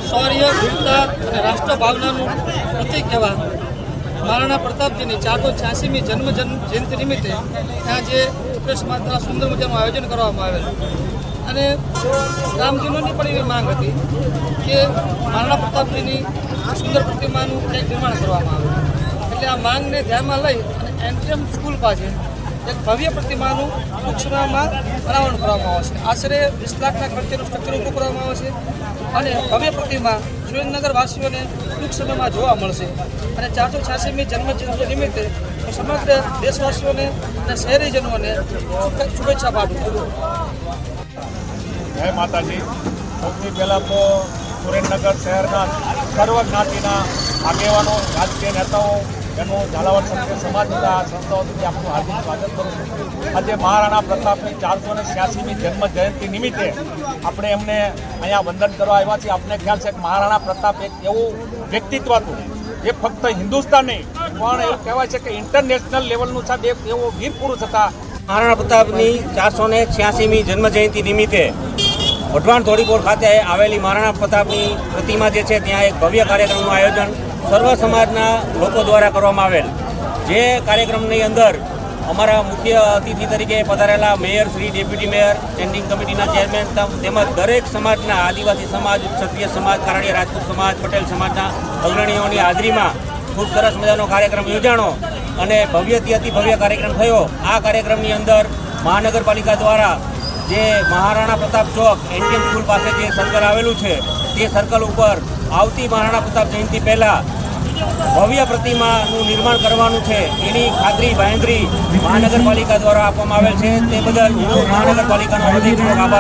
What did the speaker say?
શૌર્ય, વીરતા અને રાષ્ટ્રભાવનાનું પ્રતીક એવા મહારાણા પ્રતાપજીની 486મી જન્મ જયંતિ નિમિત્તે ત્યાં જે પ્રેસ માત્ર સુંદર મજાનું આયોજન કરવામાં આવેલ અને ગ્રામજનોની પણ એવી માંગ હતી કે મહારાણા પ્રતાપજીની સુંદર પ્રતિમાનું એક નિર્માણ કરવામાં આવે, એટલે આ માંગને ધ્યાનમાં લઈ અને એનટીએમ સ્કૂલ પાસે એક ભવ્ય પ્રતિમાનું ટૂંક સમયમાં બનાવવાનું કરવામાં આવશે. આશરે 20 લાખના ખર્ચેનું સ્ટ્રક્ચર ઊભું કરવામાં આવશે અને ભવ્ય પ્રતિમા સુરેન્દ્રનગરવાસીઓને ટૂંક સમયમાં જોવા મળશે. અને 486મી જન્મજયંતિ નિમિત્તે સમગ્ર દેશવાસીઓને અને શહેરીજનોને શુભેચ્છા પાઠવું છું. જય માતાજી. સૌથી પહેલાં તો સુરેન્દ્રનગર શહેરના સર્વ જ્ઞાતિના આગેવાનો, રાજકીય નેતાઓ, એનું ઝાલાવાડ ક્ષત્રિય સમાજના સંસ્થાઓથી આપણું હાર્દિક સ્વાગત કરું છું. આજે મહારાણા પ્રતાપની 486મી જન્મ જયંતિ નિમિત્તે આપણે એમને અહીંયા વંદન કરવા આવ્યા છીએ. આપણે ખ્યાલ છે કે મહારાણા પ્રતાપ એક એવું વ્યક્તિત્વ હતું જે ફક્ત હિન્દુસ્તાન નહીં પણ એવું કહેવાય છે કે ઇન્ટરનેશનલ લેવલનું સાહેબ એક એવો વીર પુરુષ હતા. મહારાણા પ્રતાપની 486મી જન્મ જયંતિ નિમિત્તે વઢવાણ ધોળીપોર ખાતે આવેલી મહારાણા પ્રતાપની પ્રતિમા જે છે ત્યાં એક ભવ્ય કાર્યક્રમનું આયોજન સર્વ સમાજના લોકો દ્વારા કરવામાં આવેલ. જે કાર્યક્રમની અંદર અમારા મુખ્ય અતિથિ તરીકે પધારેલા mayor Shri, deputy mayor, standing કમિટીના ચેરમેન તેમજ દરેક સમાજના આદિવાસી સમાજ, ક્ષત્રિય સમાજ, કારડિયા રાજપૂત સમાજ, પટેલ સમાજના અગ્રણીઓની હાજરીમાં ખૂબ સરસ મજાનો કાર્યક્રમ યોજાણો અને ભવ્યથી અતિ ભવ્ય કાર્યક્રમ થયો. આ કાર્યક્રમની અંદર મહાનગરપાલિકા દ્વારા જે મહારાણા પ્રતાપ ચોક એનટીએમ સ્કૂલ પાસે જે સર્કલ આવેલું છે તે સર્કલ ઉપર આવતી મહારાણા પ્રતાપ જયંતિ પહેલાં ભવ્ય પ્રતિમાનું નિર્માણ કરવાનું છે એની ખાતરી બાંહેધરી મહાનગરપાલિકા દ્વારા આપવામાં આવેલ છે. તે બદલ હું મહાનગરપાલિકાનો હૃદયપૂર્વક આભાર